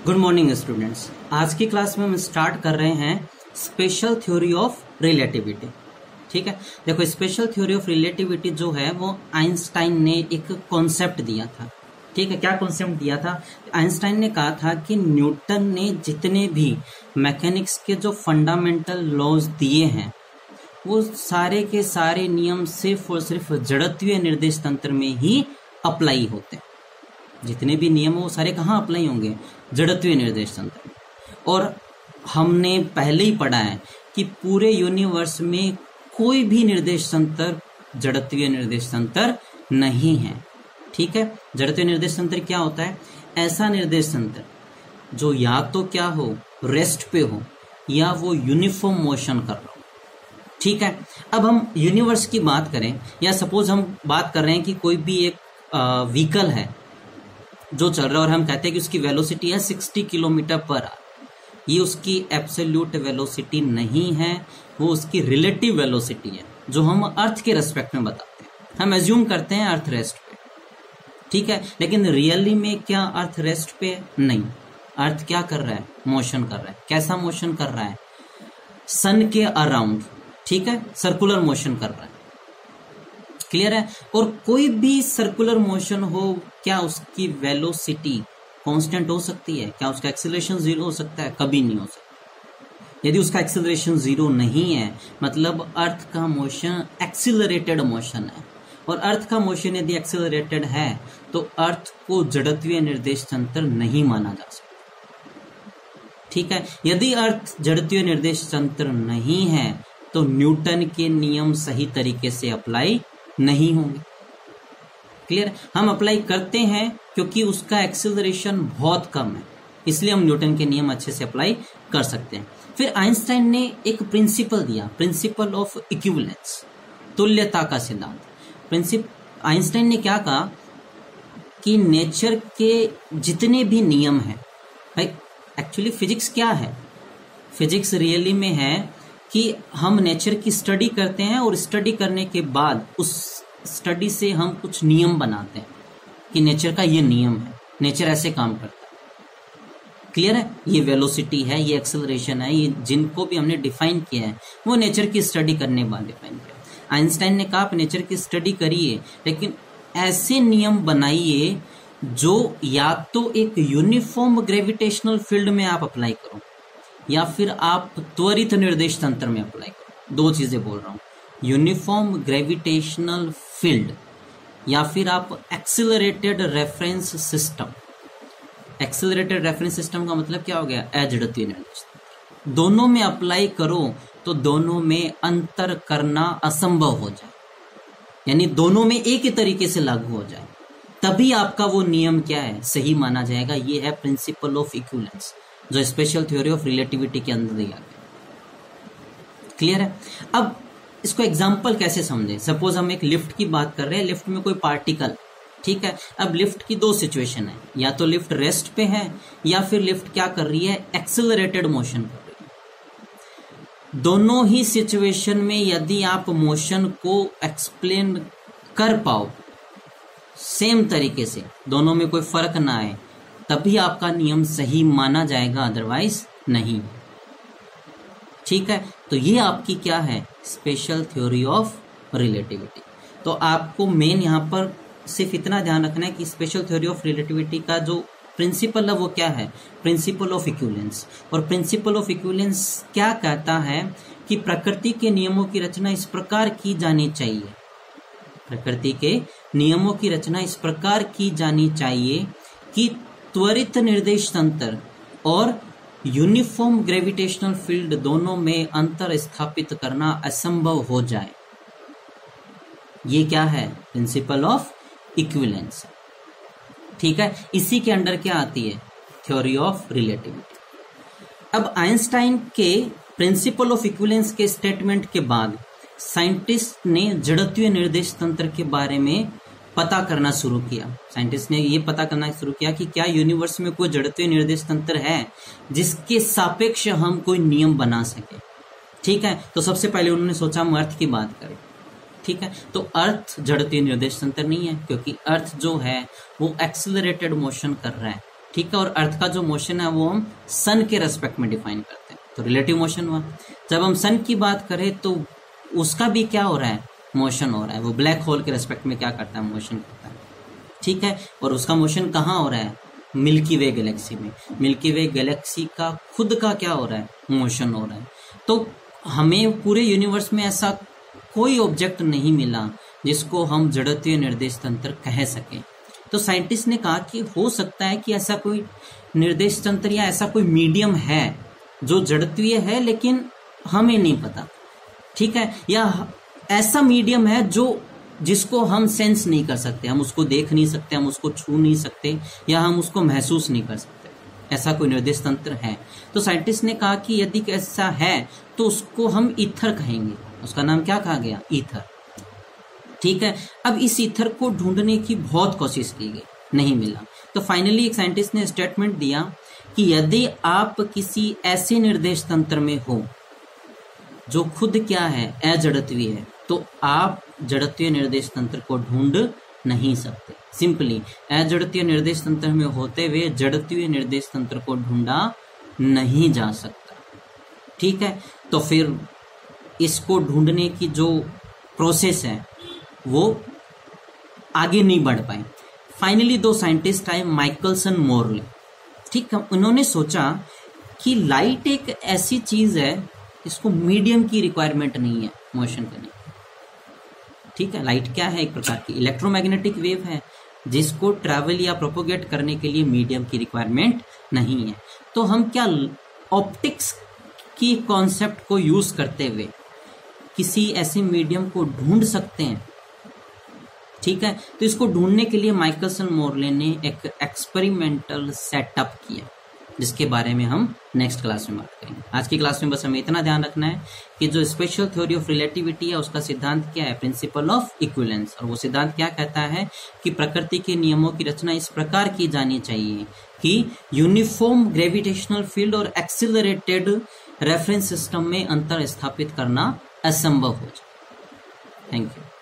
Good morning students. आज की class में हम स्टार्ट कर रहे हैं स्पेशल थ्योरी ऑफ रिलेटिविटी। ठीक है, देखो स्पेशल थ्योरी ऑफ रिलेटिविटी जो है वो आइंस्टाइन ने एक कॉन्सेप्ट दिया था। ठीक है, क्या कॉन्सेप्ट दिया था? आइंस्टाइन ने कहा था कि न्यूटन ने जितने भी मैकेनिक्स के जो फंडामेंटल लॉज दिए हैं वो सारे के सारे नियम सिर्फ और सिर्फ जड़त्वीय निर्देश तंत्र में ही अप्लाई होते हैं। जितने भी नियम वो सारे कहाँ अप्लाई होंगे? जड़त्वीय निर्देश तंत्र में। और हमने पहले ही पढ़ा है कि पूरे यूनिवर्स में कोई भी निर्देश तंत्र जड़त्वीय निर्देश तंत्र नहीं है। ठीक है, जड़त्वीय निर्देश तंत्र क्या होता है? ऐसा निर्देश तंत्र जो या तो क्या हो, रेस्ट पे हो, या वो यूनिफॉर्म मोशन कर रहा हो। ठीक है, अब हम यूनिवर्स की बात करें, या सपोज हम बात कर रहे हैं कि कोई भी एक व्हीकल है जो चल रहा है और हम कहते हैं कि उसकी वेलोसिटी है 60 किलोमीटर पर आवर। ये उसकी एब्सोल्यूट वेलोसिटी नहीं है, वो उसकी रिलेटिव वेलोसिटी है जो हम अर्थ के रेस्पेक्ट में बताते हैं। हम एज्यूम करते हैं अर्थ रेस्ट पे। ठीक है, लेकिन रियली में क्या अर्थ रेस्ट पे? नहीं। अर्थ क्या कर रहा है? मोशन कर रहा है। कैसा मोशन कर रहा है? सन के अराउंड। ठीक है, सर्कुलर मोशन कर रहा है। क्लियर है? और कोई भी सर्कुलर मोशन हो, क्या उसकी वेलोसिटी कांस्टेंट हो सकती है? क्या उसका एक्सीलरेशन जीरो हो सकता है? कभी नहीं हो सकता। यदि उसका एक्सीलरेशन जीरो नहीं है मतलब अर्थ का मोशन एक्सीलरेटेड मोशन है। और अर्थ का मोशन यदि एक्सीलरेटेड है तो अर्थ को जड़त्वीय निर्देश तंत्र नहीं माना जा सकता। ठीक है, यदि अर्थ जड़त्वीय निर्देश तंत्र नहीं है तो न्यूटन के नियम सही तरीके से अप्लाई नहीं होंगे। क्लियर? हम अप्लाई करते हैं क्योंकि उसका एक्सीलरेशन बहुत कम है, इसलिए हम न्यूटन के नियम अच्छे से अप्लाई कर सकते हैं। फिर आइंस्टाइन ने एक प्रिंसिपल दिया, प्रिंसिपल ऑफ इक्विवेलेंस, तुल्यता का सिद्धांत। आइंस्टाइन ने क्या कहा कि नेचर के जितने भी नियम हैं, भाई एक्चुअली फिजिक्स क्या है? फिजिक्स रियली में है कि हम नेचर की स्टडी करते हैं और स्टडी करने के बाद उस स्टडी से हम कुछ नियम बनाते हैं कि नेचर का ये नियम है, नेचर ऐसे काम करता है। क्लियर है? ये वेलोसिटी है, ये एक्सेलरेशन है, ये जिनको भी हमने डिफाइन किया है वो नेचर की स्टडी करने के बाद डिफाइन किया। आइंस्टाइन ने कहा आप नेचर की स्टडी करिए लेकिन ऐसे नियम बनाइए जो या तो एक यूनिफॉर्म ग्रेविटेशनल फील्ड में आप अप्लाई करो या फिर आप त्वरित निर्देश तंत्र में अप्लाई करो। दो चीजें बोल रहा हूं, यूनिफॉर्म ग्रेविटेशनल फील्ड या फिर आप accelerated reference system. Accelerated reference system का मतलब क्या हो गया? अजड़त्वीय निर्देश तंत्र। दोनों में अप्लाई करो तो दोनों में अंतर करना असंभव हो जाए, यानी दोनों में एक ही तरीके से लागू हो जाए, तभी आपका वो नियम क्या है? सही माना जाएगा। ये है प्रिंसिपल ऑफ इक्विवेलेंस जो स्पेशल थ्योरी ऑफ रिलेटिविटी के अंदर दिया गया। क्लियर है? अब इसको एग्जांपल कैसे समझें? सपोज हम एक लिफ्ट की बात कर रहे हैं, लिफ्ट में कोई पार्टिकल। ठीक है, अब लिफ्ट की दो सिचुएशन है, या तो लिफ्ट रेस्ट पे है या फिर लिफ्ट क्या कर रही है? एक्सेलरेटेड मोशन कर रही है। दोनों ही सिचुएशन में यदि आप मोशन को एक्सप्लेन कर पाओ सेम तरीके से, दोनों में कोई फर्क ना आए, तभी आपका नियम सही माना जाएगा, अदरवाइज नहीं। ठीक है, तो ये आपकी क्या है? Special theory of relativity. तो आपको मेन यहां पर सिर्फ इतना ध्यान रखना है कि स्पेशल थ्योरी ऑफ रिलेटिविटी का जो प्रिंसिपल है वो क्या है? Principle of equivalence. और प्रिंसिपल ऑफ इक्विवेलेंस क्या कहता है कि प्रकृति के नियमों की रचना इस प्रकार की जानी चाहिए। प्रकृति के नियमों की रचना इस प्रकार की जानी चाहिए कि त्वरित निर्देश तंत्र और यूनिफॉर्म ग्रेविटेशनल फील्ड दोनों में अंतर स्थापित करना असंभव हो जाए। ये क्या है? Principle of equivalence. ठीक है, इसी के अंडर क्या आती है? Theory of relativity. अब आइंस्टाइन के प्रिंसिपल ऑफ इक्विवेलेंस के स्टेटमेंट के बाद साइंटिस्ट ने जड़त्वीय निर्देश तंत्र के बारे में पता करना शुरू किया। साइंटिस्ट ने ये पता करना शुरू किया कि क्या यूनिवर्स में कोई जड़त्वीय निर्देश तंत्र है जिसके सापेक्ष हम कोई नियम बना सके। ठीक है, तो सबसे पहले उन्होंने सोचा हम अर्थ की बात करें। ठीक है, तो अर्थ जड़त्वीय निर्देश तंत्र नहीं है क्योंकि अर्थ जो है वो एक्सेलरेटेड मोशन कर रहा है। ठीक है, और अर्थ का जो मोशन है वो हम सन के रेस्पेक्ट में डिफाइन करते हैं, तो रिलेटिव मोशन हुआ। जब हम सन की बात करें तो उसका भी क्या हो रहा है, मोशन हो रहा है, वो ब्लैक होल के रेस्पेक्ट में क्या करता है, मोशन करता है, ठीक है, और उसका मोशन कहाँ हो रहा है, मिल्की वे गैलेक्सी में। मिल्की वे गैलेक्सी का खुद का क्या हो रहा है, मोशन हो रहा है। तो हमें पूरे यूनिवर्स में ऐसा कोई ऑब्जेक्ट नहीं मिला जिसको हम जड़त्वीय निर्देश तंत्र कह सके। तो साइंटिस्ट ने कहा कि हो सकता है कि ऐसा कोई निर्देश तंत्र या ऐसा कोई मीडियम है जो जड़त्वीय है लेकिन हमें नहीं पता, ठीक है, या ऐसा मीडियम है जो जिसको हम सेंस नहीं कर सकते, हम उसको देख नहीं सकते, हम उसको छू नहीं सकते, या हम उसको महसूस नहीं कर सकते, ऐसा कोई निर्देश तंत्र है। तो साइंटिस्ट ने कहा कि यदि ऐसा है तो उसको हम ईथर कहेंगे। उसका नाम क्या कहा गया, ईथर, ठीक है। अब इस ईथर को ढूंढने की बहुत कोशिश की गई, नहीं मिला। तो फाइनली एक साइंटिस्ट ने स्टेटमेंट दिया कि यदि आप किसी ऐसे निर्देश तंत्र में हो जो खुद क्या है, अजड़त्वीय है, तो आप जड़त्वीय निर्देश तंत्र को ढूंढ नहीं सकते। सिंपली अजड़त्वीय निर्देश तंत्र में होते हुए जड़त्वीय निर्देश तंत्र को ढूंढा नहीं जा सकता, ठीक है। तो फिर इसको ढूंढने की जो प्रोसेस है वो आगे नहीं बढ़ पाए। फाइनली दो साइंटिस्ट आए, माइकलसन मोरले, ठीक है। उन्होंने सोचा कि लाइट एक ऐसी चीज है इसको मीडियम की रिक्वायरमेंट नहीं है मोशन करने, ठीक है। लाइट क्या है, एक प्रकार की इलेक्ट्रोमैग्नेटिक वेव है जिसको ट्रैवल या प्रोपोगेट करने के लिए मीडियम की रिक्वायरमेंट नहीं है। तो हम क्या ऑप्टिक्स की कॉन्सेप्ट को यूज करते हुए किसी ऐसे मीडियम को ढूंढ सकते हैं, ठीक है। तो इसको ढूंढने के लिए माइकलसन मोरले ने एक एक्सपेरिमेंटल सेटअप किया जिसके बारे में हम नेक्स्ट क्लास में बात करेंगे। आज की क्लास में बस हमें इतना ध्यान रखना है कि जो स्पेशल थ्योरी ऑफ रिलेटिविटी है उसका सिद्धांत क्या है, प्रिंसिपल ऑफ इक्विवेलेंस। और वो सिद्धांत क्या कहता है कि प्रकृति के नियमों की रचना इस प्रकार की जानी चाहिए कि यूनिफॉर्म ग्रेविटेशनल फील्ड और एक्सिलरेटेड रेफरेंस सिस्टम में अंतर स्थापित करना असंभव हो जाए। Thank you.